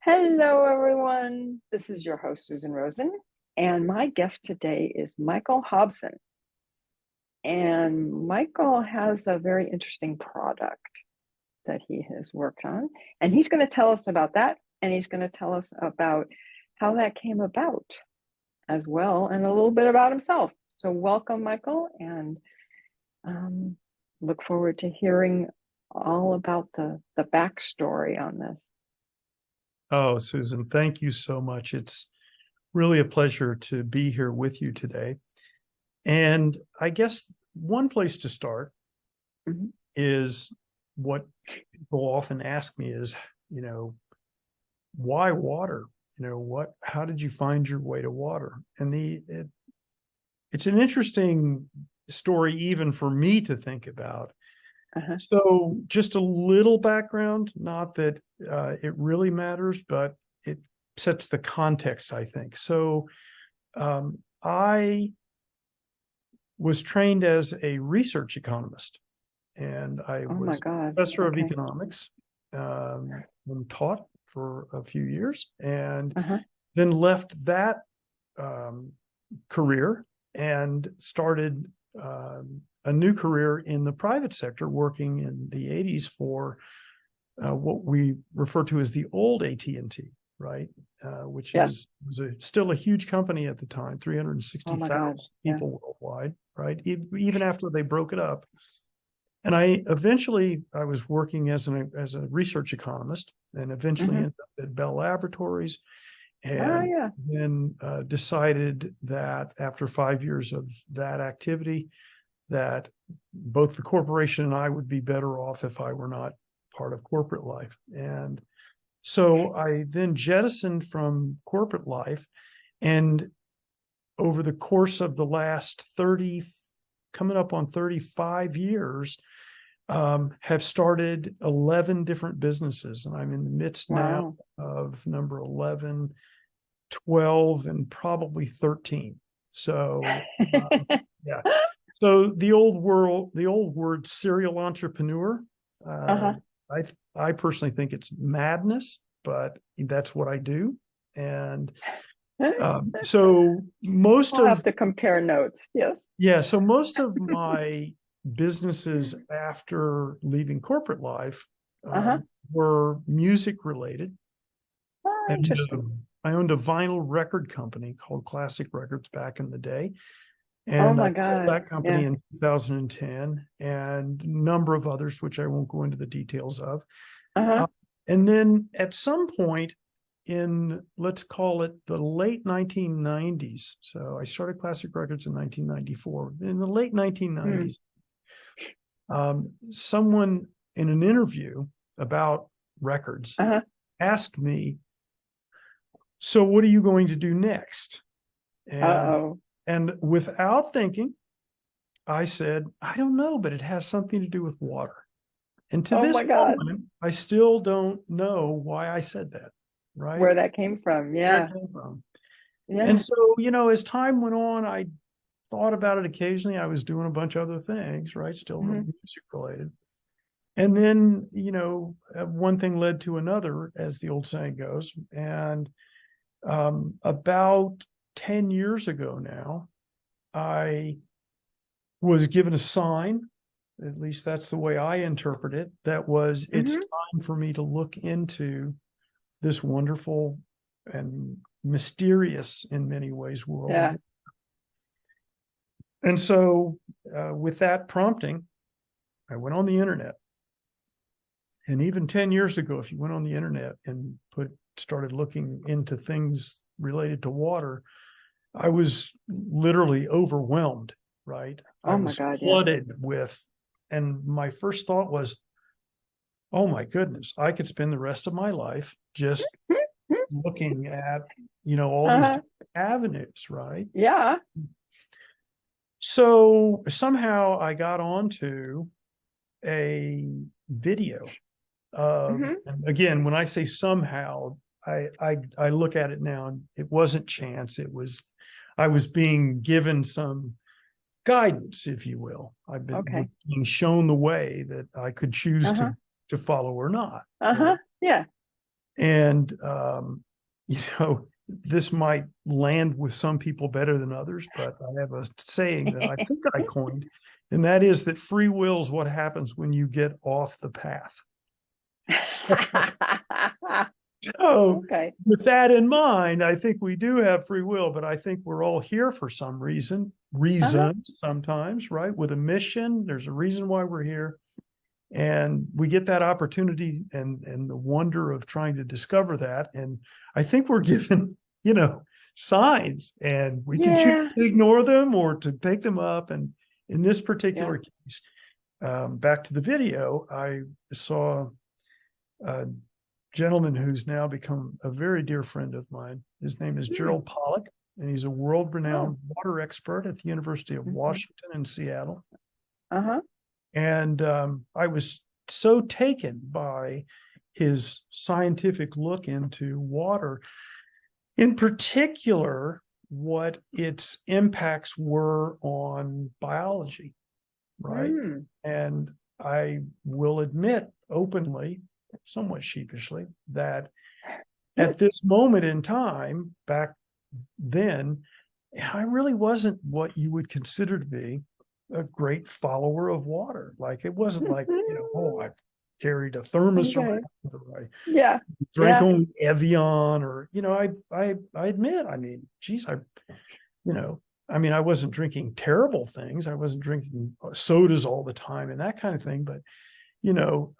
Hello, everyone. This is your host, Susan Rosen, and my guest today is Michael Hobson. And Michael has a very interesting product that he has worked on, and he's going to tell us about that, and he's going to tell us about how that came about as well, and a little bit about himself. So welcome, Michael, and look forward to hearing all about the backstory on this. Oh, Susan, thank you so much. It's really a pleasure to be here with you today. And I guess one place to start is what people often ask me is, why water? How did you find your way to water? And it's an interesting story even for me to think about. So just a little background, not that it really matters, but it sets the context, I think. So I was trained as a research economist, and I was professor of economics and taught for a few years, and then left that career and started a new career in the private sector, working in the 80s for what we refer to as the old AT&T, right? Which was still a huge company at the time, 360,000 people worldwide, right? Even after they broke it up. And I was working as a research economist, and eventually ended up at Bell Laboratories, and then decided that after 5 years of that activity, that both the corporation and I would be better off if I were not part of corporate life. And so I then jettisoned from corporate life, and over the course of the last coming up on 35 years, have started 11 different businesses. And I'm in the midst now of number 11, 12, and probably 13. So, yeah. So the old word serial entrepreneur, I personally think it's madness, but that's what I do. And so I'll have to compare notes. Yes. Yeah. So most of my businesses after leaving corporate life were music related. Interesting. I owned a vinyl record company called Classic Records back in the day. And I sold that company in 2010, and a number of others, which I won't go into the details of. And then at some point in, let's call it the late 1990s. So I started Classic Records in 1994. In the late 1990s, someone in an interview about records asked me, "So what are you going to do next?" And without thinking, I said, "I don't know, but it has something to do with water." And to this moment, I still don't know why I said that, right? Where that came from. Yeah. And so, as time went on, I thought about it occasionally. I was doing a bunch of other things, right? Still music related. And then, one thing led to another, as the old saying goes. And about 10 years ago now, I was given a sign, at least that's the way I interpret it, that was it's time for me to look into this wonderful and mysterious in many ways world. And so with that prompting, I went on the internet. And even 10 years ago, if you went on the internet and started looking into things related to water, I was literally overwhelmed, right? I was flooded with, and my first thought was, oh my goodness, I could spend the rest of my life just looking at, all these different avenues, right? Yeah. So somehow I got onto a video of, and again, when I say somehow, I look at it now, and it wasn't chance. I was being given some guidance, if you will. I've been being shown the way that I could choose to follow or not. Yeah. And, you know, this might land with some people better than others, but I have a saying that I think I coined, and that is that free will is what happens when you get off the path. So Okay. with that in mind, I think we do have free will, but I think we're all here for some reasons sometimes, right? With a mission, there's a reason why we're here. And we get that opportunity and the wonder of trying to discover that. And I think we're given, you know, signs, and we can choose Yeah. to ignore them or to take them up. And in this Yeah. particular case, back to the video, I saw a gentleman who's now become a very dear friend of mine. His name is Gerald Pollack, and he's a world-renowned water expert at the University of Washington in Seattle. And I was so taken by his scientific look into water, in particular, what its impacts were on biology, right? And I will admit openly, somewhat sheepishly, that at this moment in time, back then, I really wasn't what you would consider to be a great follower of water. Like, it wasn't like, you know, oh, I carried a thermos around, or I Yeah. drank only Evian, or, you know, I admit, I mean, geez, you know, I mean, I wasn't drinking terrible things. I wasn't drinking sodas all the time and that kind of thing. But, you know,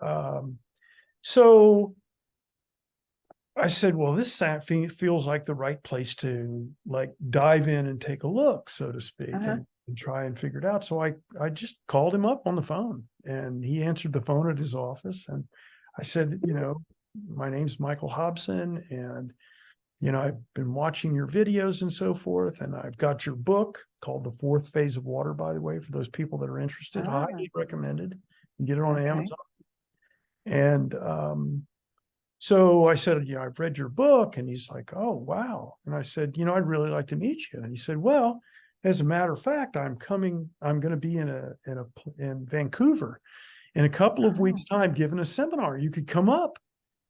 so I said, well, this feels like the right place to like dive in and take a look, so to speak, and try and figure it out. So I just called him up on the phone, and he answered the phone at his office. And I said, you know, my name's Michael Hobson, and, you know, I've been watching your videos and so forth, and I've got your book called The Fourth Phase of Water, by the way, for those people that are interested. Highly recommended. You get it on Amazon. And so I said, you know, I've read your book. And he's like, oh, wow. And I said, you know, I'd really like to meet you. And he said, well, as a matter of fact, I'm going to be in Vancouver in a couple of weeks' time, giving a seminar. You could come up.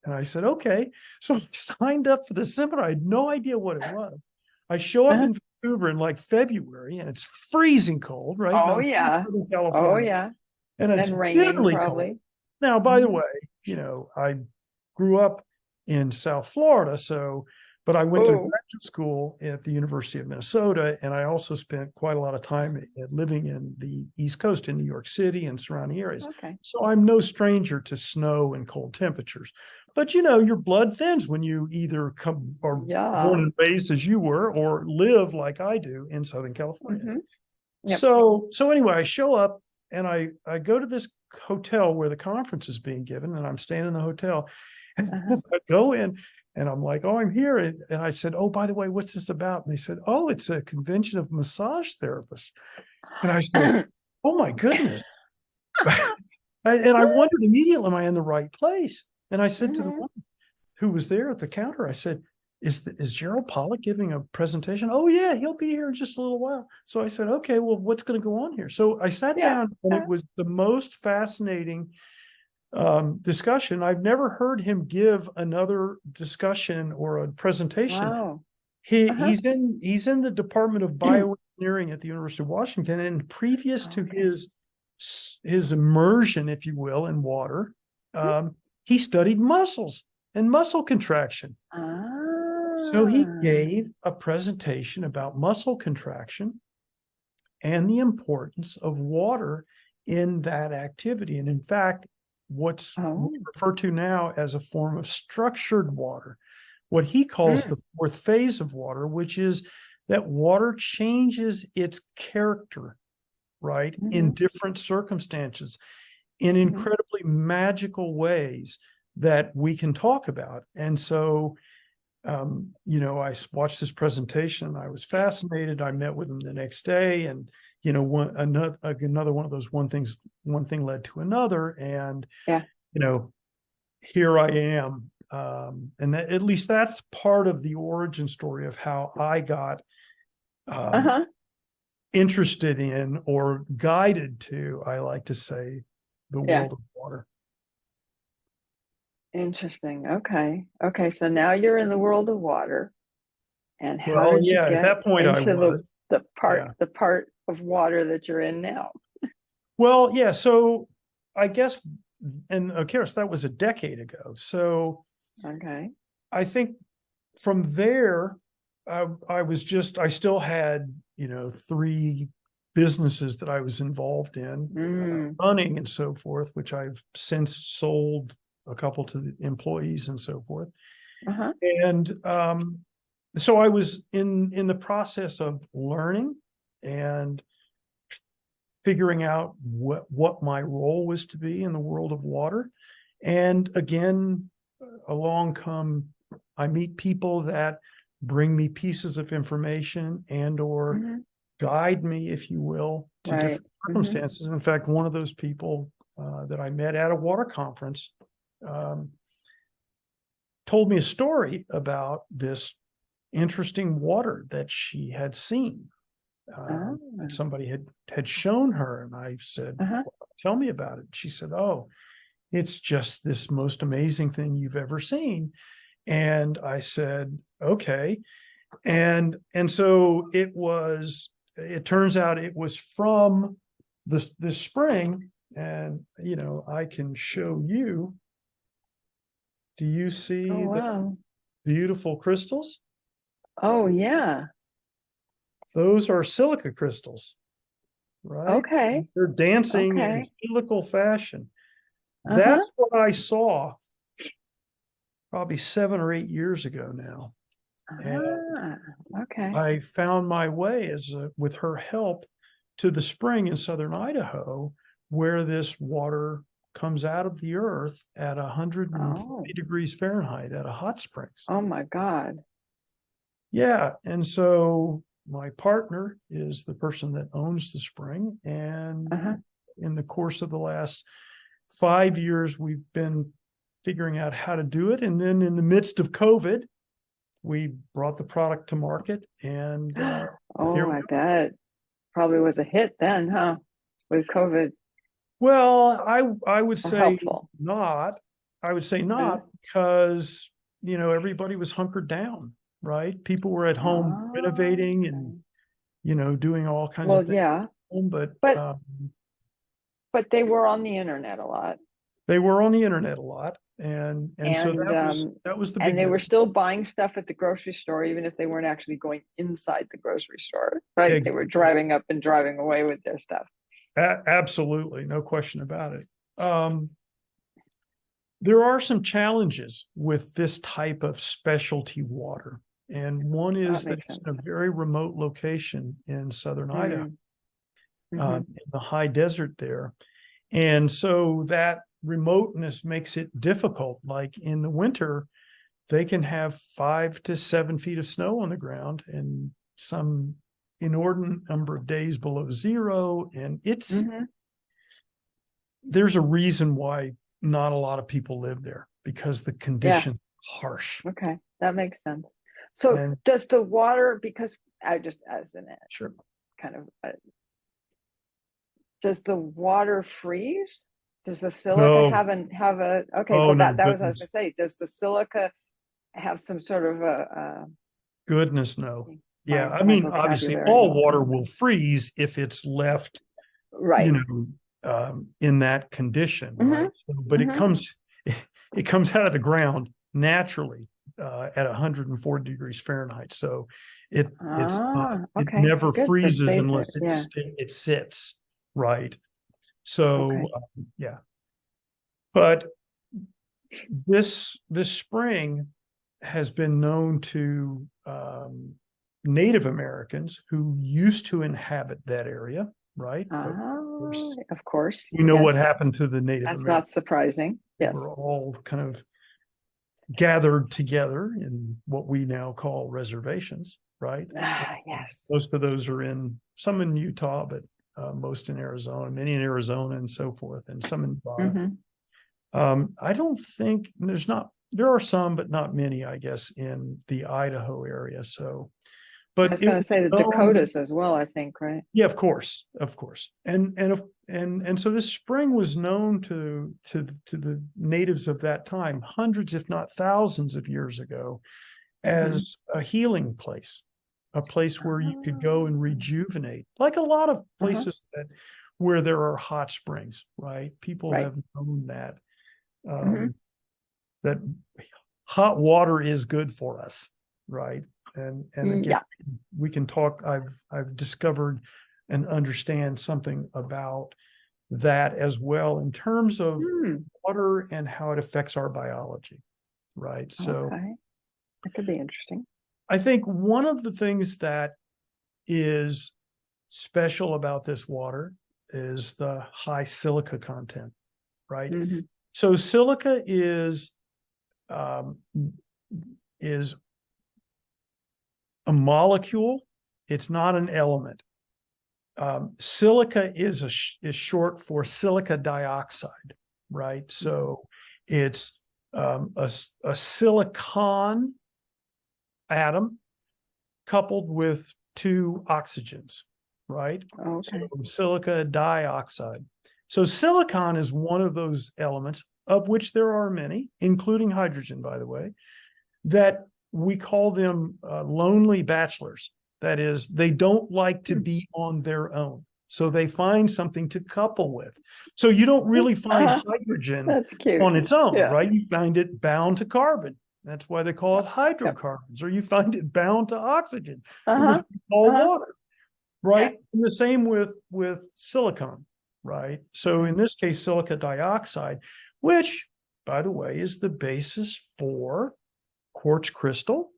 And I said, okay. So I signed up for the seminar. I had no idea what it was. I show up in Vancouver in like February, and it's freezing cold, right? Oh, yeah. Oh, yeah. And it's raining, bitterly probably. cold. Now, by the way, you know, I grew up in South Florida, but I went to graduate school at the University of Minnesota, and I also spent quite a lot of time living in the East Coast in New York City and surrounding areas. So I'm no stranger to snow and cold temperatures. But, you know, your blood thins when you either are born and raised as you were, or live like I do in Southern California. So anyway, I show up, and I go to this hotel where the conference is being given, and I'm staying in the hotel. And I go in, and I'm like, oh, I'm here. And I said, oh, by the way, what's this about? And they said, oh, it's a convention of massage therapists. And I said, oh, my goodness. And I wondered immediately, am I in the right place? And I said to the woman who was there at the counter, I said, is Gerald Pollack giving a presentation? Oh, yeah, he'll be here in just a little while. So I said, okay, well, what's going to go on here? So I sat down, and it was the most fascinating discussion. I've never heard him give another discussion or a presentation. He's in the Department of Bioengineering at the University of Washington, and previous to his immersion, if you will, in water, he studied muscles and muscle contraction. So he gave a presentation about muscle contraction and the importance of water in that activity. And in fact, what's referred to now as a form of structured water, what he calls the fourth phase of water, which is that water changes its character, right, in different circumstances, in incredibly magical ways that we can talk about. And so, you know, I watched this presentation. I was fascinated. I met with him the next day, and, you know, another one of those one thing led to another. And, you know, here I am. And at least that's part of the origin story of how I got interested in, or guided to, I like to say, the world of water. Interesting. Okay. Okay. So now you're in the world of water. And how Well, did you yeah, at get that point I into was. Yeah. the part of water that you're in now? Well, yeah. So I guess, and of course, that was a decade ago. So Okay. I think from there, I still had, three businesses that I was involved in, Mm. running and so forth, which I've since sold a couple to the employees and so forth. Uh-huh. And so I was in the process of learning and figuring out what my role was to be in the world of water. And again, I meet people that bring me pieces of information and or Hmm. guide me, if you will, to Right. different Hmm. circumstances. In fact, one of those people that I met at a water conference um, told me a story about this interesting water that she had seen. Oh. And somebody had shown her, and I said, Uh-huh. well, "Tell me about it." She said, "Oh, it's just this most amazing thing you've ever seen." And I said, "Okay." And so it turns out it was from this spring, and I can show you. Do you Oh, see the wow. beautiful crystals? Oh, yeah. Those are silica crystals, right? Okay. They're dancing in Okay. a helical fashion. Uh-huh. That's what I saw probably 7 or 8 years ago now. And Ah, okay. I found my way with her help to the spring in southern Idaho, where this water comes out of the earth at 140 Oh. degrees Fahrenheit at a hot springs. Oh my God. Yeah. And so my partner is the person that owns the spring. And Uh-huh. in the course of the last 5 years, we've been figuring out how to do it. And then in the midst of COVID, we brought the product to market, and here Oh, we I are. bet. Probably was a hit then, huh? With COVID, Well, I would or say helpful. not. I would say Uh, not because everybody was hunkered down, right? People were at home oh, renovating and okay. doing all kinds of Well, things yeah, at home, but but they were on the internet a lot, they were on the internet a lot, and so and that was the they were beginning. still buying stuff at the grocery store, even if they weren't actually going inside the grocery store, right? They were Exactly. driving up and driving away with their stuff. Absolutely, no question about it. There are some challenges with this type of specialty water. And one That is that makes it's sense. in a very remote location in southern Idaho, Mm, mm-hmm. in the high desert there. And so that remoteness makes it difficult. Like in the winter, they can have 5 to 7 feet of snow on the ground and some inordinate number of days below zero. And Mm-hmm. there's a reason why not a lot of people live there, because the Yeah. conditions are harsh. Okay. That makes sense. So And does the water, because I just as an sure. kind of does the water freeze? Does the silica No. have a okay? Oh Well, no, that was what I was goodness. gonna say. Does the silica have some sort of a Goodness, no. Yeah. I my mean, obviously vocabulary all all water kinds will of freeze if it's left, right? in that condition, Mm-hmm. right? But Mm-hmm. it comes out of the ground naturally at 140 degrees Fahrenheit. So Ah, it okay. never Good. So it freezes stays there. unless Yeah. it sits, right? So Okay. yeah. But this spring has been known to Native Americans who used to inhabit that area, right? Of Ah, course, of course. we know what Yes. happened to the Native That's Americans. not surprising. They Yes. were all kind of gathered together in what we now call reservations, right? Ah, yes. Most of those are some in Utah, but most in Arizona, many in Arizona and so forth, and some in Nevada. Mm-hmm. I don't think there are some, but not many, I guess, in the Idaho area. So I but was it going to was say the known. Dakotas as well, I think, right? Yeah, of course, and so this spring was known to the natives of that time, hundreds, if not thousands, of years ago, as a healing place, a place where you could go and Oh, rejuvenate, like a lot of uh-huh. places that where there are hot springs, right? People Right. have known that Hmm. that hot water is good for us, right? And again, Yeah. we can talk. I've discovered and understand something about that as well in terms of Hmm. water and how it affects our biology, right? So Okay. That could be interesting. I think one of the things that is special about this water is the high silica content, right? Hmm. So silica um, is a molecule. It's not an element. Silica is short for silica dioxide, right? So it's a silicon atom coupled with two oxygens, right? So Okay. silica dioxide. So silicon is one of those elements, of which there are many, including hydrogen, by the way, that we call them lonely bachelors. That is, they don't like to Hmm. be on their own. So they find something to couple with. So you don't really find Uh-huh. hydrogen That's cute. on its own, Yeah. right? You find it bound to carbon. That's why they call it Yep. Yep. hydrocarbons, or you find it bound to oxygen, which Uh-huh. we call Uh-huh. water, Yeah. right? And the same with silicon, right? So Okay. in this case, silica dioxide, which, by the way, is the basis for quartz crystal,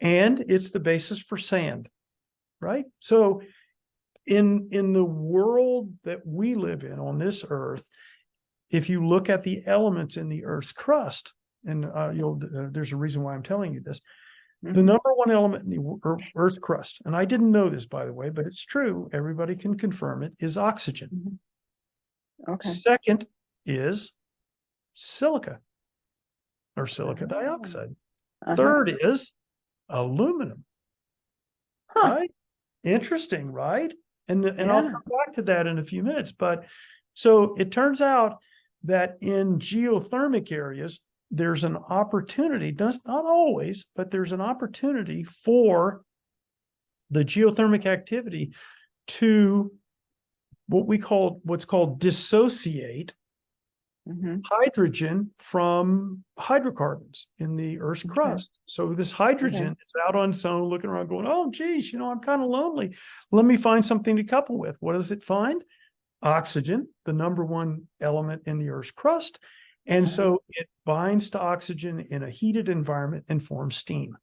and it's the basis for sand, right? So in the world that we live in on this earth, if you look at the elements in the earth's crust, and there's a reason why I'm telling you this, the Hmm. number one element in the earth's crust, and I didn't know this, by the way, but it's true, everybody can confirm it, is oxygen. Hmm. Okay. Second is silica or silica Oh. dioxide. Uh-huh. Third is aluminum, Huh. right? Interesting, right? And I'll Yeah. come back to that in a few minutes. But so it turns out that in geothermic areas, there's an opportunity, not always, but there's an opportunity for the geothermic activity to what's called dissociate Hmm. hydrogen from hydrocarbons in the Earth's Okay. crust. So this Okay. hydrogen is out on its own, looking around, going, "Oh, geez, I'm kind of lonely. Let me find something to couple with." What does it find? Oxygen, the number one element in the Earth's crust, and Uh-huh. so it binds to oxygen in a heated environment and forms steam.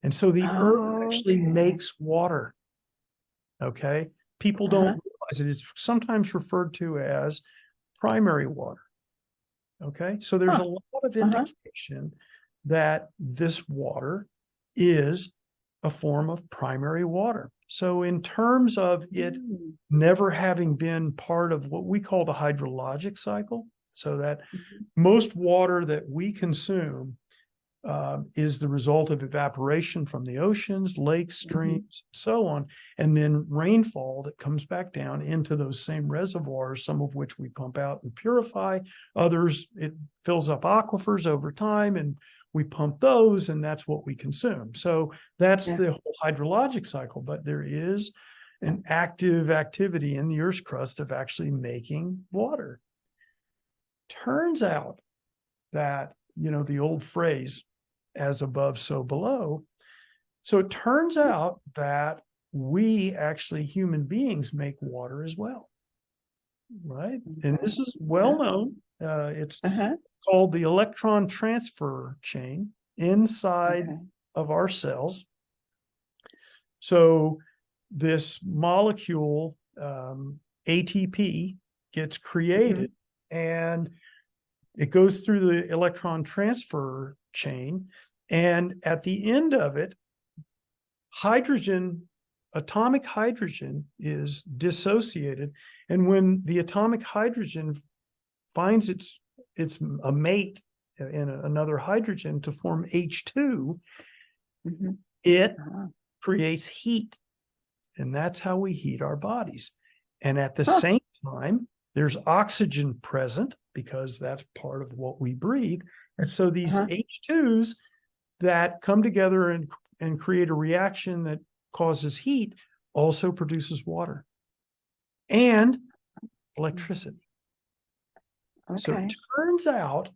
And so the Earth actually Okay. makes water. Okay, people don't Uh-huh. realize it. It's sometimes referred to as primary water. Okay, so there's Huh. a lot of Uh-huh. indication that this water is a form of primary water. So, in terms of it Mm. never having been part of what we call the hydrologic cycle, so that Mhm. most water that we consume is the result of evaporation from the oceans, lakes, Mhm. streams, so on, and then rainfall that comes back down into those same reservoirs, some of which we pump out and purify. Others, it fills up aquifers over time, and we pump those, and that's what we consume. So that's Yeah. the whole hydrologic cycle. But there is an active activity in the Earth's crust of actually making water. Turns out that, the old phrase, as above, so below. So it turns out that we actually, human beings, make water as well, right? And Okay. this is Yeah. well known. It's Uh-huh. called the electron transfer chain inside Okay. of our cells. So this molecule, ATP, gets Hmm. created, and it goes through the electron transfer chain. And at the end of it, atomic hydrogen is dissociated. And when the atomic hydrogen finds its a mate in another hydrogen to form H2, Hmm. it Uh-huh. creates heat. And that's how we heat our bodies. And at the Huh. same time, there's oxygen present because that's part of what we breathe. And so these H2s that come together and create a reaction that causes heat also produces water and electricity. So it Okay. turns out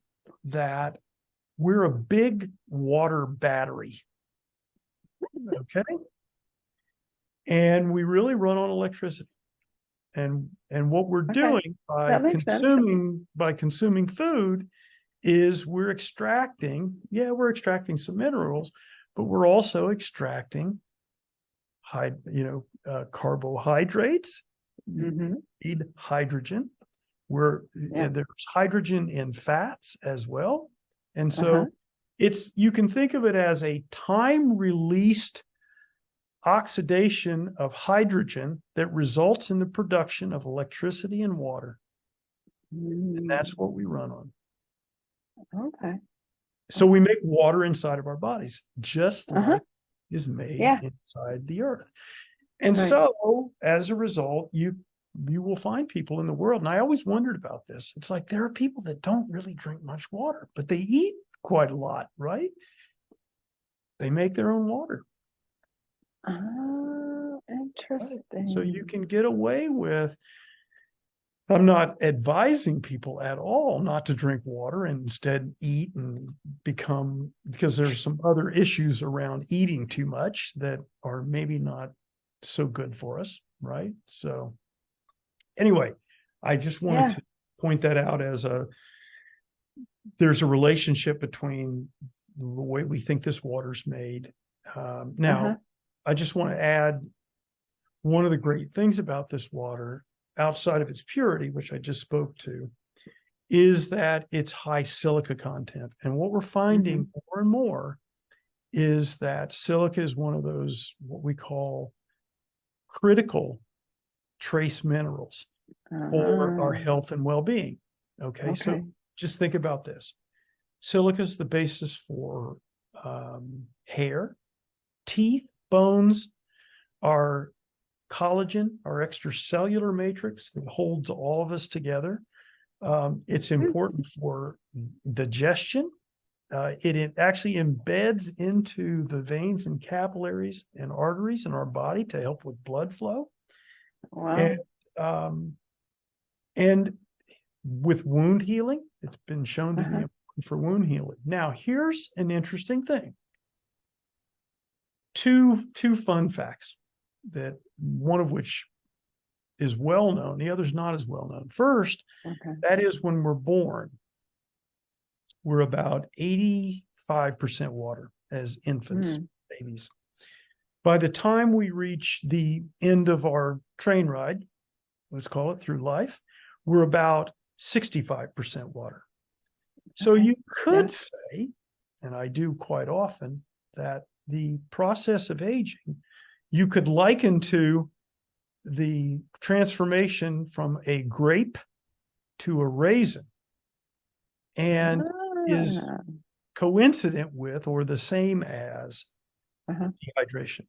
that we're a big water battery. Okay. And we really run on electricity. And what we're doing That makes sense. by consuming food is we're extracting some minerals, but we're also extracting carbohydrates. Mm-hmm. Need hydrogen. There's hydrogen in fats as well. And so you can think of it as a time-released oxidation of hydrogen that results in the production of electricity and water. And that's what we run on. Okay. So we make water inside of our bodies, just like is made inside the earth. And so as a result, you will find people in the world. And I always wondered about this. It's like there are people that don't really drink much water, but they eat quite a lot, right? They make their own water. Oh, interesting. Right? So you can get away with, I'm not advising people at all not to drink water and instead eat and because there's some other issues around eating too much that are maybe not so good for us, right? So anyway, I just wanted to point that out there's a relationship between the way we think this water's made. Now, I just want to add one of the great things about this water, outside of its purity, which I just spoke to, is that it's high silica content. And what we're finding more and more is that silica is one of those, what we call critical trace minerals for our health and well-being. Okay. So just think about this. Silica is the basis for hair, teeth, bones, our collagen, our extracellular matrix that holds all of us together. It's important for digestion. It actually embeds into the veins and capillaries and arteries in our body to help with blood flow. Wow. And with wound healing, it's been shown to be important for wound healing. Now, here's an interesting thing. Two fun facts, that one of which is well known, the other's not as well known. First, that is when we're born, we're about 85% water as infants, babies. By the time we reach the end of our train ride, let's call it through life, we're about 65% water. So you could say, and I do quite often, that the process of aging, you could liken to the transformation from a grape to a raisin, and is coincident with or the same as dehydration.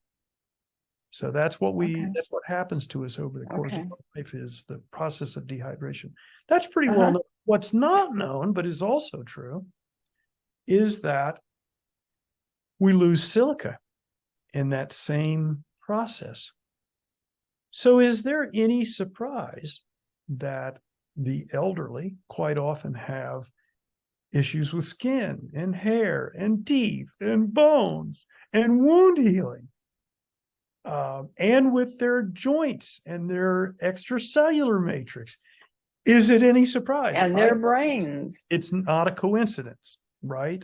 So that's what that's what happens to us over the course of our life, is the process of dehydration. That's pretty well known. What's not known, but is also true, is that we lose silica in that same process. So is there any surprise that the elderly quite often have issues with skin and hair and teeth and bones and wound healing, and with their joints and their extracellular matrix? Is it any surprise? And their brains. It's not a coincidence, right?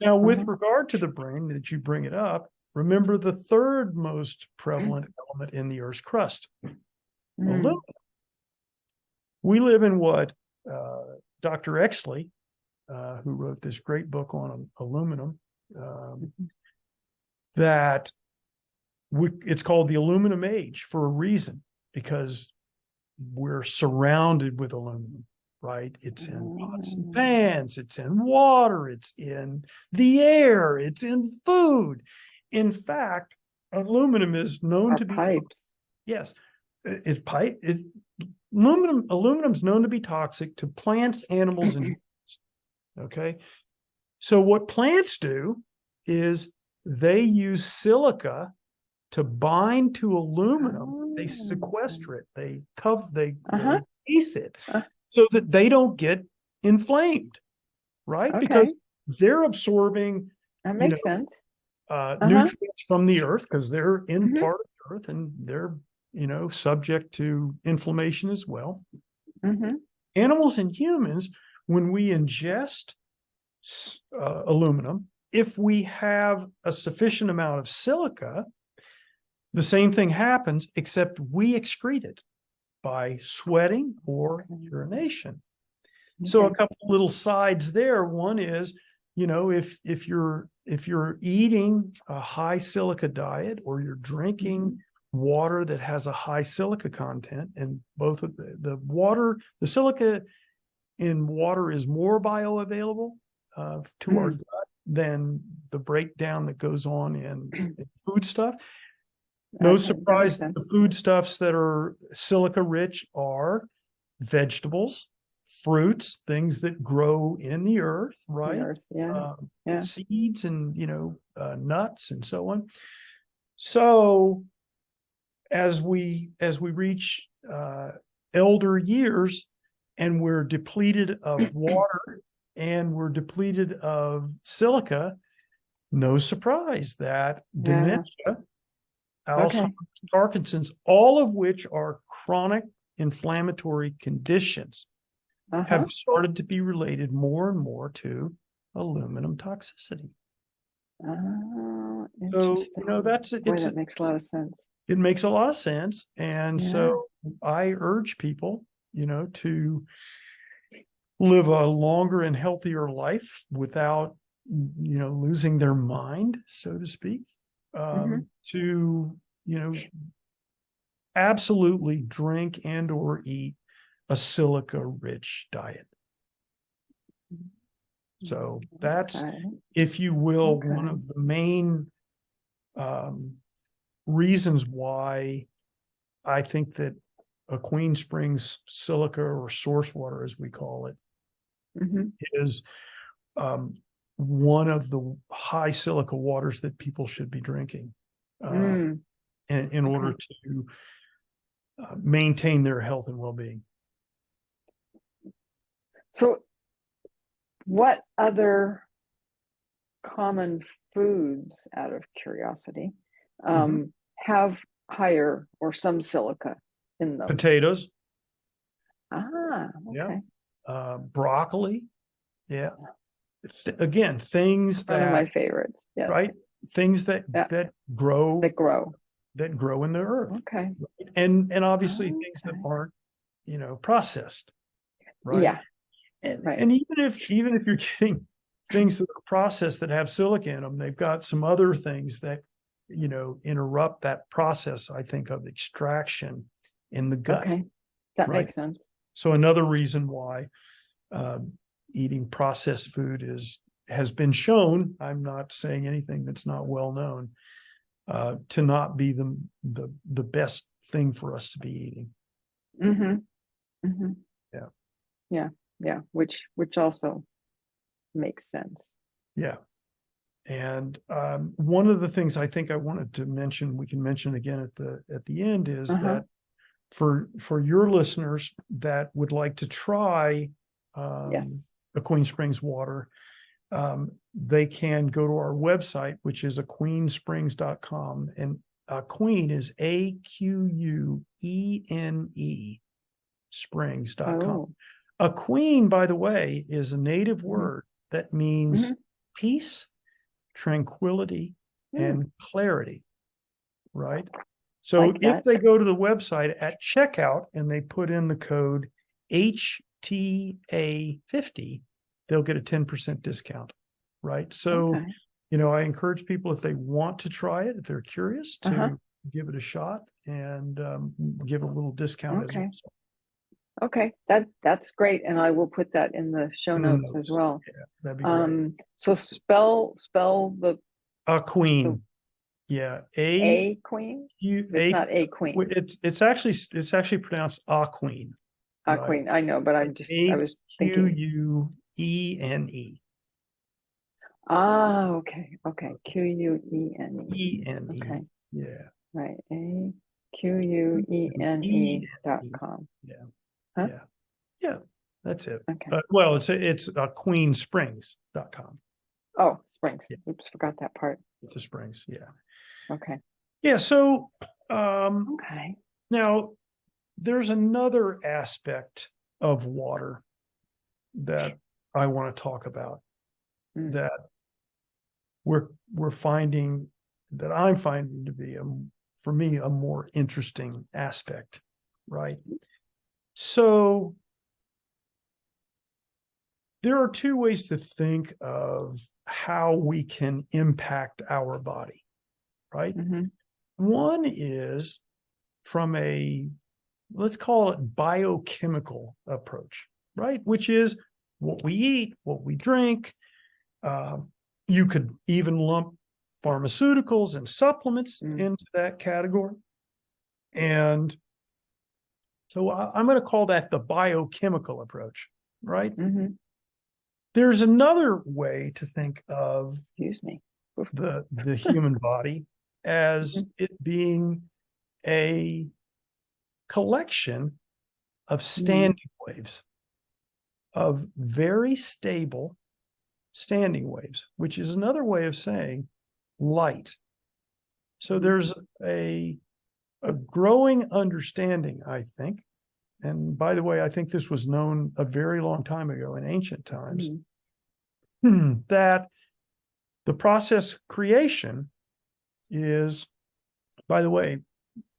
Now, with regard to the brain, that you bring it up, remember the third most prevalent element in the Earth's crust, aluminum. We live in what Dr. Exley, who wrote this great book on aluminum, that it's called the aluminum age for a reason, because we're surrounded with aluminum, right? It's in pots and pans, it's in water, it's in the air, it's in food. In fact, aluminum is known Or to be, pipes. yes, aluminum's known to be toxic to plants, animals, and humans. Okay. So what plants do is they use silica to bind to aluminum. They Oh, sequester it. They cover, they uh-huh. case it Uh, so that they don't get inflamed, right? okay. Because they're absorbing, That you know, makes sense. Uh-huh. nutrients from the earth because they're in Mm-hmm. part of the earth and they're, subject to inflammation as well. Mm-hmm. Animals and humans, when we ingest aluminum, if we have a sufficient amount of silica, the same thing happens, except we excrete it by sweating or urination. So a Okay. couple little sides there. One is, if you're eating a high silica diet or you're drinking water that has a high silica content, and both of the silica in water is more bioavailable to our gut than the breakdown that goes on in food stuff. No Okay. That makes surprise that sense. the foodstuffs that are silica rich are vegetables, fruits, things that grow in the earth, The right? earth. Yeah. Yeah. Seeds and, nuts and so on. So as we reach elder years and we're depleted of water and we're depleted of silica, no surprise that Yeah. dementia, Okay. Alzheimer's, Parkinson's, all of which are chronic inflammatory conditions, Uh-huh. have started to be related more and more to aluminum toxicity. Oh, So, interesting. Boy, that makes a lot of sense. it makes a lot of sense. And Yeah. so I urge people, to live a longer and healthier life without, losing their mind, so to speak, Mm-hmm. to, absolutely drink and or eat a silica rich diet. So that's, Okay. if you will, one Okay. of the main reasons why I think that Aquene Springs silica, or source water as we call it, Mm-hmm. is one of the high silica waters that people should be drinking in order to maintain their health and well-being. So, what other common foods, out of curiosity, have higher or some silica in them? Potatoes. Ah, Yeah. okay. Broccoli. Yeah. Again, things One of my that, favorites. Yes. right? Things that Yeah. grow That grow. in the earth. Okay. And obviously things that Okay. aren't, processed, right? Yeah. And Right. and even if you're getting things that are processed that have silica in them, they've got some other things that, interrupt that process, I think, of extraction in the gut. Okay. That Right. makes sense. So another reason why eating processed food has been shown, I'm not saying anything that's not well known, to not be the best thing for us to be eating. Mm-hmm. Mm-hmm. Yeah. Yeah. Yeah. Which also makes sense. Yeah. And one of the things I think I wanted to mention, we can mention again at the end, is that for your listeners that would like to try Aquene Springs water, they can go to our website, which is aquenesprings.com. And Aquene is AQUENE springs.com. Oh. Aquene, by the way, is a native word that means peace, tranquility, and clarity, right? So Like if that. they go to the website at checkout and they put in the code HTA50, they'll get a 10% discount, right? So, Okay. I encourage people, if they want to try it, if they're curious, to give it a shot and give a little discount as a result. Okay, that's great, and I will put that in the show notes as well. Yeah, that'd be great. So spell the Aquene. Yeah. A queen? It's not a queen. It's actually pronounced Aquene, A right? queen. I know, but I was thinking. Aquene. Ah, okay. Okay. Quene. Ene. Okay. Yeah. Right. AQUENE.com. Yeah. Huh? Yeah. Yeah. That's it. Okay. Well, it's queensprings.com. Oh, Springs. Yeah. Oops, forgot that part. The Springs. Yeah. Okay. Yeah. So Okay. now there's another aspect of water that I want to talk about Mm. that we're finding that I'm finding to be for me a more interesting aspect, right? So there are two ways to think of how we can impact our body, right? Mm-hmm. One is from let's call it biochemical approach, right? Which is what we eat, what we drink. You could even lump pharmaceuticals and supplements into that category. And so I'm going to call that the biochemical approach, right? Mm-hmm. There's another way to think of Excuse me. the human body as it being a collection of standing waves, of very stable standing waves, which is another way of saying light. So there's a growing understanding, I think, and by the way, I think this was known a very long time ago in ancient times, that the process creation is, by the way,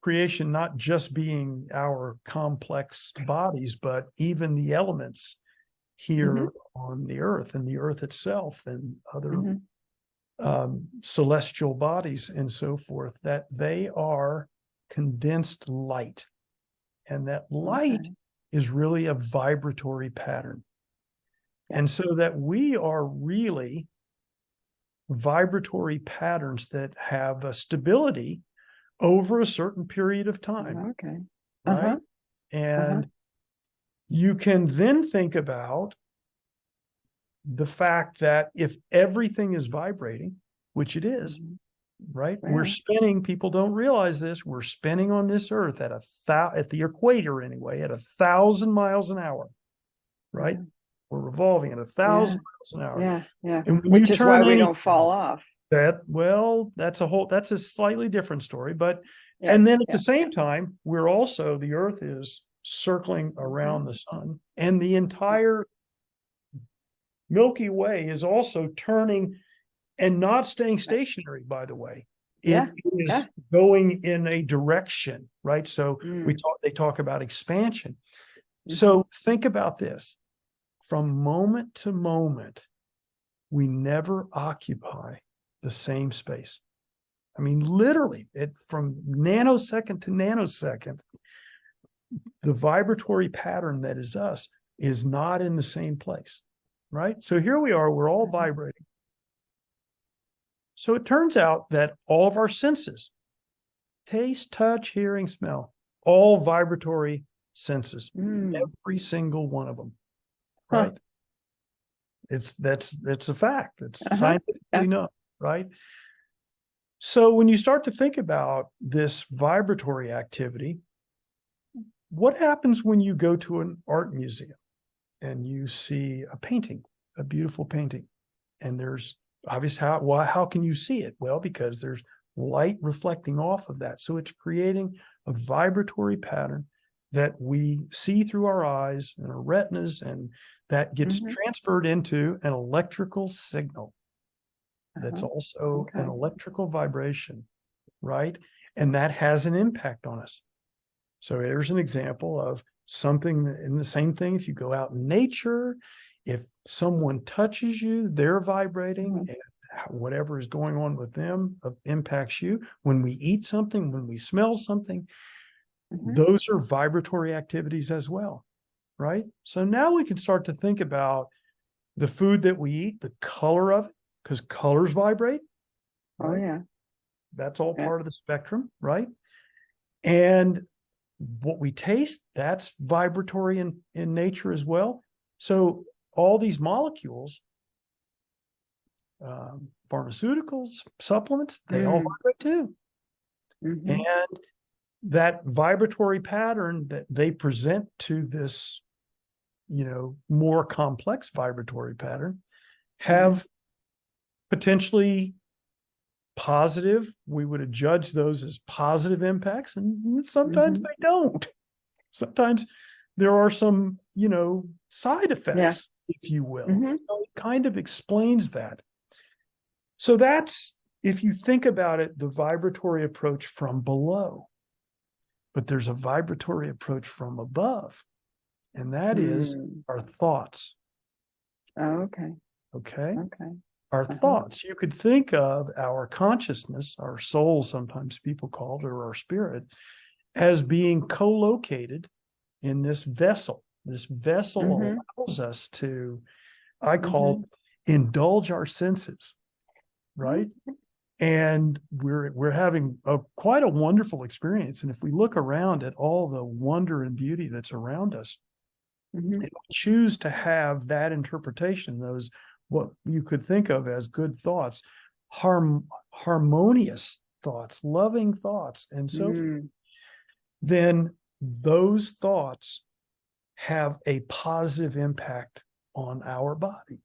creation not just being our complex bodies, but even the elements here on the earth and the earth itself and other celestial bodies and so forth, that they are condensed light. And that light is really a vibratory pattern. And so that we are really vibratory patterns that have a stability over a certain period of time. Okay. Right. And you can then think about the fact that if everything is vibrating, which it is, right? Yeah. We're spinning. People don't realize this. We're spinning on this earth at at the equator anyway, at 1,000 miles an hour, right? We're revolving at 1,000 miles an hour. Yeah, yeah. And when Which you is why turn we don't fall off. that's a slightly different story. But and then at the same time, the earth is circling around the sun, and the entire Milky Way is also turning and not staying stationary, by the way. It is going in a direction, right? So they talk about expansion. So think about this. From moment to moment, we never occupy the same space. I mean, literally, from nanosecond to nanosecond, the vibratory pattern that is us is not in the same place, right? So here we are, we're all vibrating. So it turns out that all of our senses, taste, touch, hearing, smell, all vibratory senses, every single one of them, right? That's a fact. It's scientifically known, right? So when you start to think about this vibratory activity, what happens when you go to an art museum and you see a painting, a beautiful painting, and there's obvious how can you see it? Well, because there's light reflecting off of that. So it's creating a vibratory pattern that we see through our eyes and our retinas, and that gets transferred into an electrical signal. That's also an electrical vibration, right? And that has an impact on us. So there's an example of something in the same thing. If you go out in nature, if someone touches you, they're vibrating, and whatever is going on with them impacts you. When we eat something, when we smell something, those are vibratory activities as well, right? So now we can start to think about the food that we eat, the color of it, because colors vibrate. Right? Oh, yeah. That's all Yeah. part of the spectrum, right? And what we taste, that's vibratory in nature as well. So all these molecules, pharmaceuticals, supplements, they all vibrate too. Mm-hmm. And that vibratory pattern that they present to this, more complex vibratory pattern have potentially positive, we would judge those as positive impacts, and sometimes they don't. Sometimes there are some, side effects, if you will. Mm-hmm. So it kind of explains that. So that's, if you think about it, the vibratory approach from below. But there's a vibratory approach from above, and that is our thoughts. Oh, okay. Okay. Okay. Our thoughts. You could think of our consciousness, our soul, sometimes people call it, or our spirit, as being co-located in this vessel. This vessel allows us to, I call, indulge our senses, right? And we're having quite a wonderful experience. And if we look around at all the wonder and beauty that's around us, and we choose to have that interpretation, those what you could think of as good thoughts, harmonious thoughts, loving thoughts, and so forth, then those thoughts have a positive impact on our body,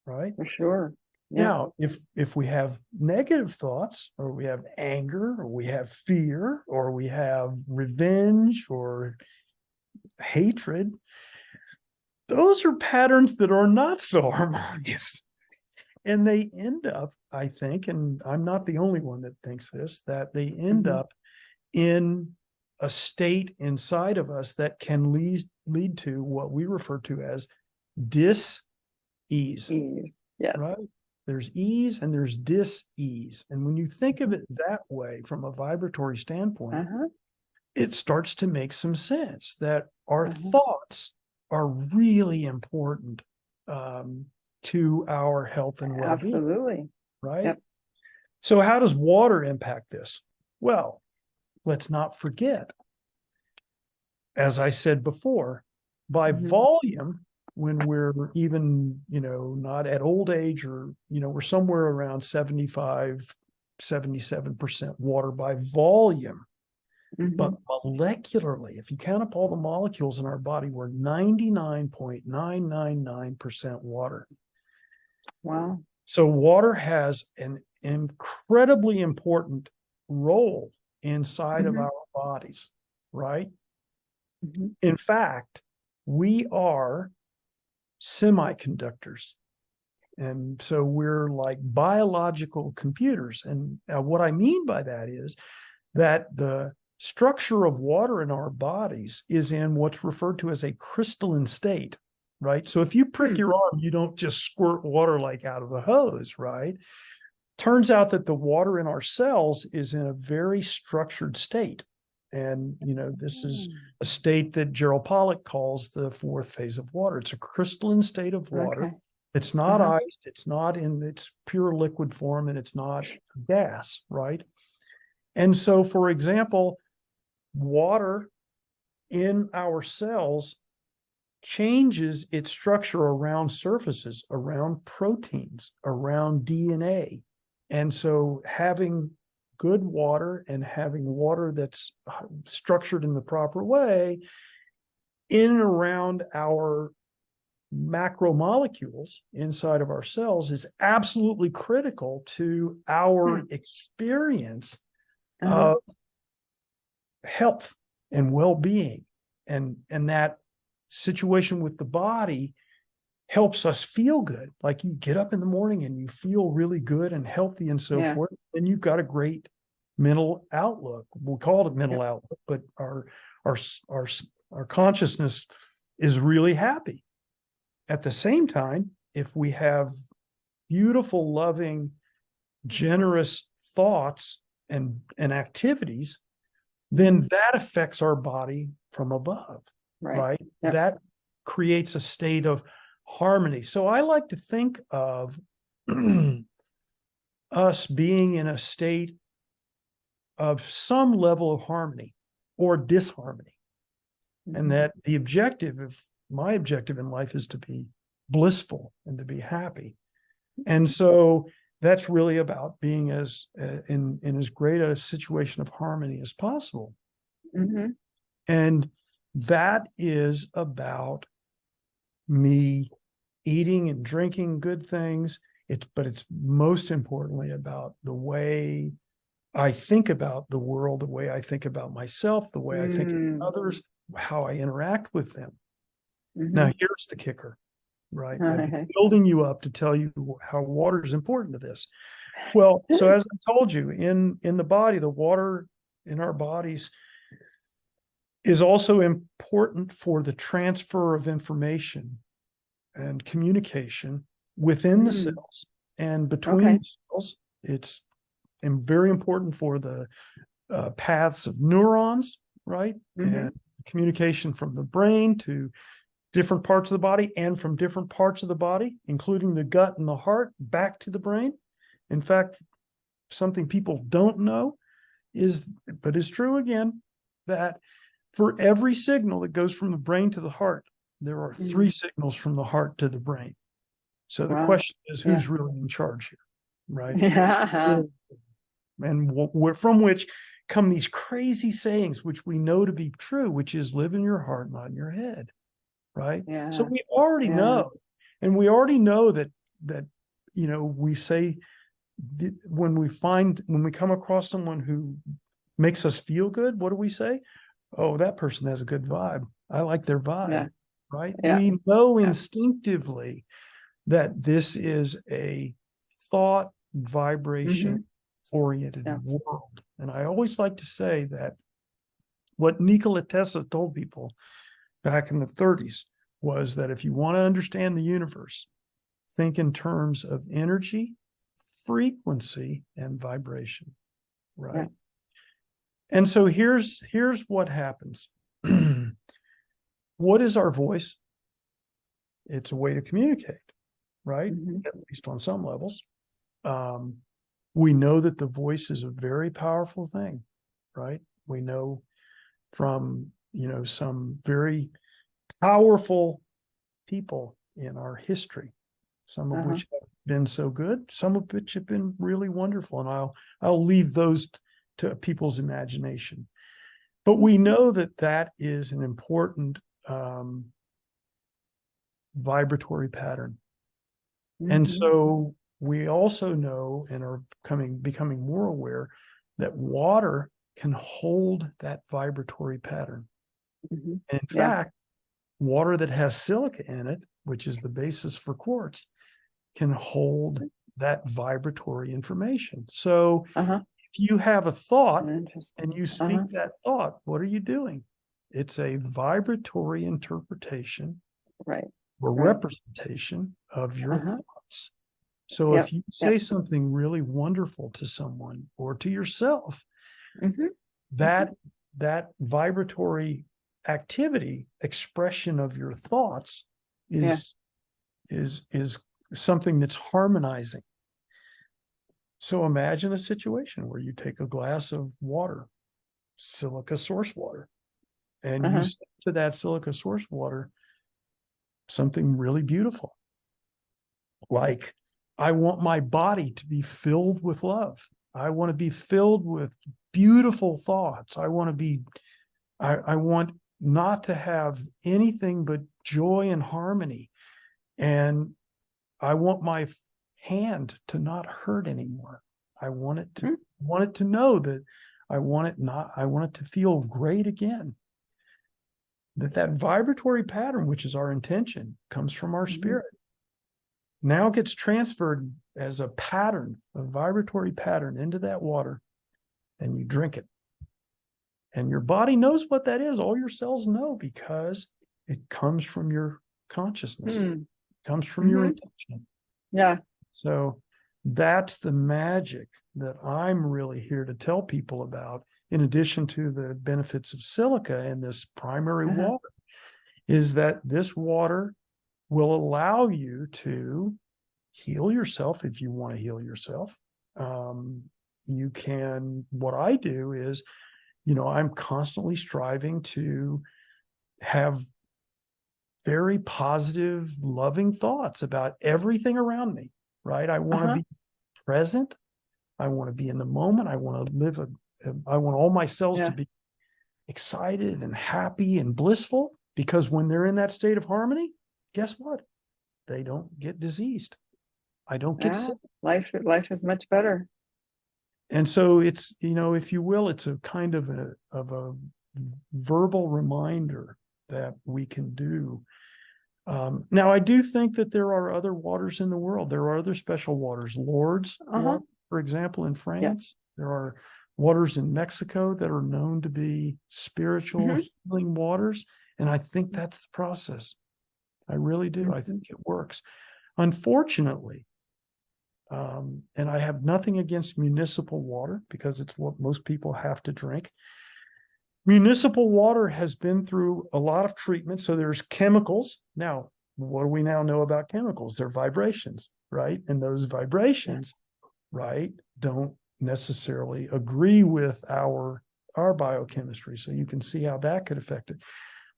right? For sure. Yeah. Now, if we have negative thoughts, or we have anger, or we have fear, or we have revenge or hatred, those are patterns that are not so harmonious. And they end up, I think, and I'm not the only one that thinks this, that they end up in a state inside of us that can lead to what we refer to as dis-ease. Yes. Right? There's ease and there's dis-ease. And when you think of it that way from a vibratory standpoint, it starts to make some sense that our thoughts are really important to our health and well-being. Absolutely. Right? Yep. So how does water impact this? Well, let's not forget, as I said before, by volume, when we're even, not at old age, or, we're somewhere around 75, 77% water by volume. But molecularly, if you count up all the molecules in our body, we're 99.999% water. Wow. So water has an incredibly important role inside of our bodies, right? In fact, we are semiconductors. And so we're like biological computers. And what I mean by that is that the structure of water in our bodies is in what's referred to as a crystalline state, right? So if you prick your arm, you don't just squirt water like out of a hose, right? Turns out that the water in our cells is in a very structured state. And, this is a state that Gerald Pollack calls the fourth phase of water. It's a crystalline state of water. It's not ice. It's not in its pure liquid form, and it's not gas, right? And so, for example, water in our cells changes its structure around surfaces, around proteins, around DNA. And so having good water and having water that's structured in the proper way in and around our macromolecules inside of our cells is absolutely critical to our experience of health and well-being. And that situation with the body helps us feel good. Like you get up in the morning and you feel really good and healthy and so forth, and you've got a great mental outlook. We'll call it mental outlook, but our consciousness is really happy. At the same time, if we have beautiful, loving, generous thoughts and activities, then that affects our body from above, right? Yep. That creates a state of harmony. So I like to think of us being in a state of some level of harmony or disharmony. And that the objective of my objective in life is to be blissful and to be happy. And so that's really about being as in as great a situation of harmony as possible. Mm-hmm. And that is about me eating and drinking good things. But it's most importantly about the way I think about the world, the way I think about myself, the way I think about others, how I interact with them. Mm-hmm. Now, here's the kicker, right? I've been building you up to tell you how water is important to this. Well, so as I told you, in the body, the water in our bodies is also important for the transfer of information and communication within the cells and between the cells. It's very important for the paths of neurons, right? And communication from the brain to different parts of the body and from different parts of the body, including the gut and the heart, back to the brain. In fact, something people don't know but is true again, that for every signal that goes from the brain to the heart, there are 3 signals from the heart to the brain. So the question is, who's really in charge here, right? Yeah. And from which come these crazy sayings, which we know to be true, which is live in your heart, not in your head, right? Yeah. So we already know, and we already know that we say when we come across someone who makes us feel good, what do we say? Oh, that person has a good vibe. I like their vibe, right? Yeah. We know instinctively that this is a thought vibration oriented world. And I always like to say that what Nikola Tesla told people back in the 30s was that if you want to understand the universe, think in terms of energy, frequency, and vibration, right? Yeah. And so here's what happens. What is our voice? It's a way to communicate, right? At least on some levels. We know that the voice is a very powerful thing, right? We know from, some very powerful people in our history, some of which have been so good, some of which have been really wonderful. And I'll leave those to people's imagination. But we know that is an important vibratory pattern. And so we also know and are becoming more aware that water can hold that vibratory pattern. And in fact, water that has silica in it, which is the basis for quartz, can hold that vibratory information. So if you have a thought and you speak that thought, what are you doing? It's a vibratory interpretation or representation of your thoughts. So if you say something really wonderful to someone or to yourself, that vibratory activity, expression of your thoughts is something that's harmonizing. So imagine a situation where you take a glass of water, silica source water, and you say to that silica source water something really beautiful, like, I want my body to be filled with love. I want to be filled with beautiful thoughts. I want not to have anything but joy and harmony. And I want my hand to not hurt anymore. I want it to know that I want it to feel great again. That vibratory pattern, which is our intention, comes from our spirit. Now gets transferred as a pattern, a vibratory pattern into that water, and you drink it. And your body knows what that is. All your cells know, because it comes from your consciousness. It comes from your intention. Yeah. So that's the magic that I'm really here to tell people about, in addition to the benefits of silica in this primary water, is that this water will allow you to heal yourself if you want to heal yourself. You can, what I do is, I'm constantly striving to have very positive, loving thoughts about everything around me, right? I want to be present. I want to be in the moment. I want to live I want all my cells to be excited and happy and blissful, because when they're in that state of harmony, guess what? They don't get diseased. I don't get sick. Life is much better. And so it's, if you will, it's a kind of a verbal reminder that we can do. Now, I do think that there are other waters in the world. There are other special waters. Lourdes, water, for example, in France. There are waters in Mexico that are known to be spiritual healing waters. And I think that's the process. I really do. I think it works. Unfortunately, and I have nothing against municipal water because it's what most people have to drink. Municipal water has been through a lot of treatment. So there's chemicals. Now, what do we now know about chemicals? They're vibrations, right? And those vibrations, right, don't necessarily agree with our biochemistry. So you can see how that could affect it.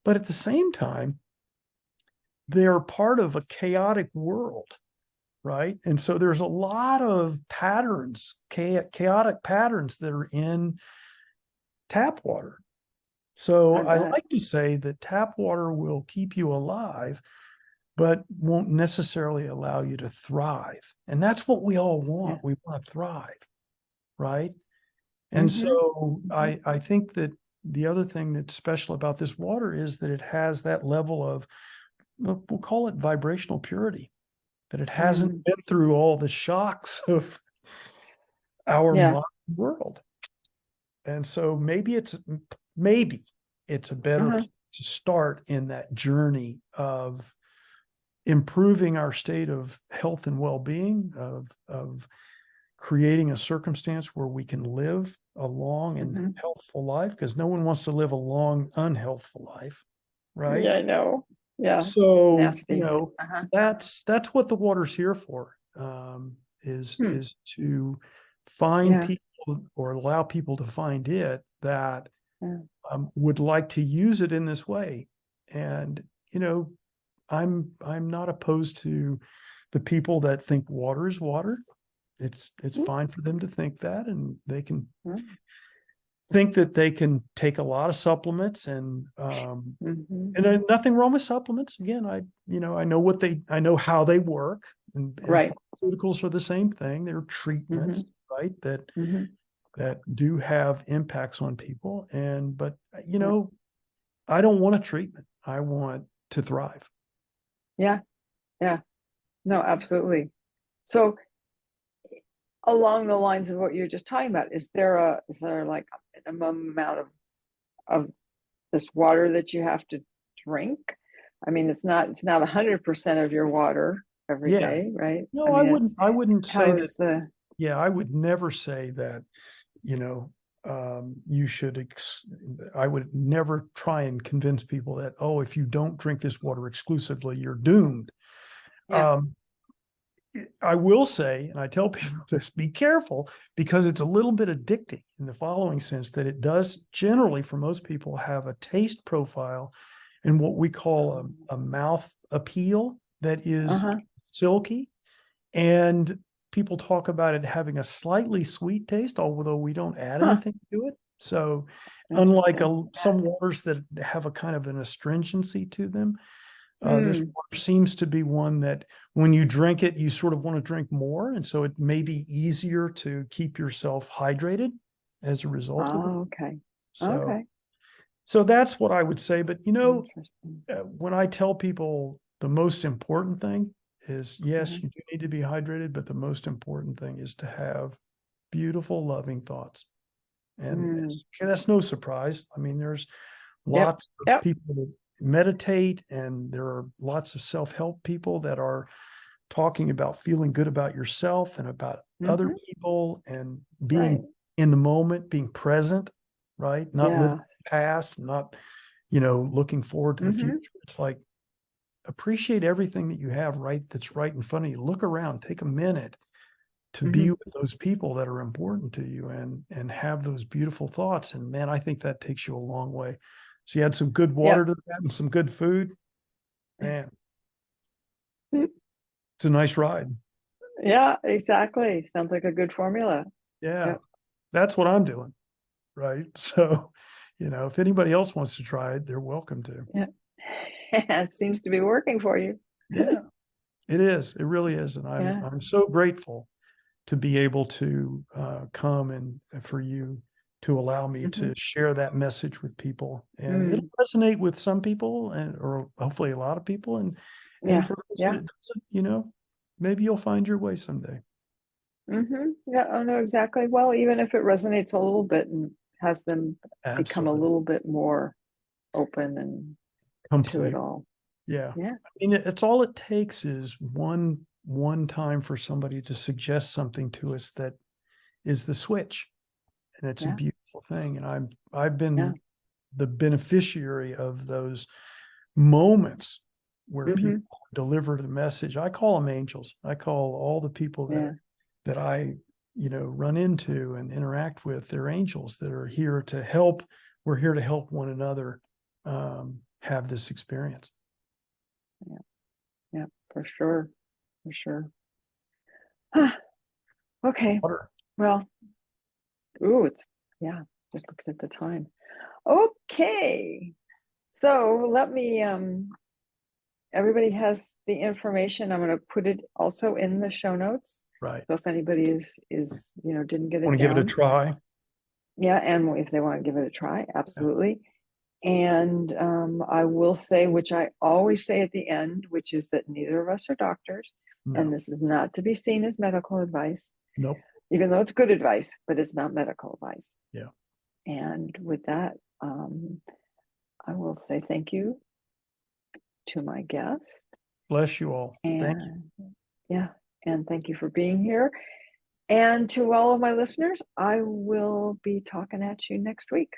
But at the same time, they're part of a chaotic world, right? And so there's a lot of patterns, chaotic patterns that are in tap water. So I like to say that tap water will keep you alive, but won't necessarily allow you to thrive. And that's what we all want. We want to thrive, right? And so I think that the other thing that's special about this water is that it has that level of, we'll call it vibrational purity, that it hasn't been through all the shocks of our modern world. And so maybe it's a better place to start in that journey of improving our state of health and well-being, of creating a circumstance where we can live a long and healthful life, because no one wants to live a long, unhealthful life, right? Yeah, I know. Yeah. So, nasty. that's what the water's here for, is to find people or allow people to find it that would like to use it in this way. And, I'm not opposed to the people that think water is water. It's fine for them to think that, and they can think that they can take a lot of supplements and nothing wrong with supplements. Again, I know how they work, and pharmaceuticals are the same thing. They're treatments, right? That do have impacts on people. But I don't want a treatment. I want to thrive. Yeah. No, absolutely. So along the lines of what you're just talking about, is there like a minimum amount of this water that you have to drink? I mean, it's not 100% of your water every day, right? No, I wouldn't say that. I would never say that, you should, I would never try and convince people that, if you don't drink this water exclusively, you're doomed. I will say, and I tell people this, be careful, because it's a little bit addicting in the following sense, that it does generally, for most people, have a taste profile and what we call a mouth appeal that is silky. And people talk about it having a slightly sweet taste, although we don't add anything to it. So unlike some waters that have a kind of an astringency to them, this water seems to be one that when you drink it, you sort of want to drink more. And so it may be easier to keep yourself hydrated as a result of it. So that's what I would say. But, when I tell people the most important thing is, yes, you do need to be hydrated, but the most important thing is to have beautiful, loving thoughts. And that's no surprise. I mean, there's lots of people that meditate, and there are lots of self-help people that are talking about feeling good about yourself and about other people, and being in the moment, being present, right? Not living in the past, not, looking forward to the future. It's like, appreciate everything that you have that's right in front of you. Look around, take a minute, to be with those people that are important to you and have those beautiful thoughts. And man, I think that takes you a long way. So you add some good water to that and some good food, man, it's a nice ride. Yeah, exactly. Sounds like a good formula. Yeah, Yep. that's what I'm doing. Right. So, if anybody else wants to try it, they're welcome to. Yeah. It seems to be working for you. Yeah, it is. It really is. And I'm so grateful to be able to come and for you to allow me to share that message with people. And it'll resonate with some people or hopefully a lot of people. And for those that it doesn't, maybe you'll find your way someday. Yeah, I know exactly. Well, even if it resonates a little bit and has them become a little bit more open and to it all. Yeah. Yeah. I mean, it's all it takes is one time for somebody to suggest something to us that is the switch. And it's a beautiful thing. And I've been the beneficiary of those moments where people delivered a message. I call them angels. I call all the people that I, run into and interact with. They're angels that are here to help. We're here to help one another have this experience. Yeah, for sure. For sure. Okay. Well, just looking at the time. Okay. So let me, everybody has the information. I'm going to put it also in the show notes. Right. So if anybody is didn't get it Want to give it a try? Yeah. And if they want to give it a try, absolutely. And I will say, which I always say at the end, which is that neither of us are doctors. No. And this is not to be seen as medical advice. Nope. Even though it's good advice, but it's not medical advice. Yeah. And with that, I will say thank you to my guest. Bless you all. And thank you. Yeah. And thank you for being here. And to all of my listeners, I will be talking at you next week.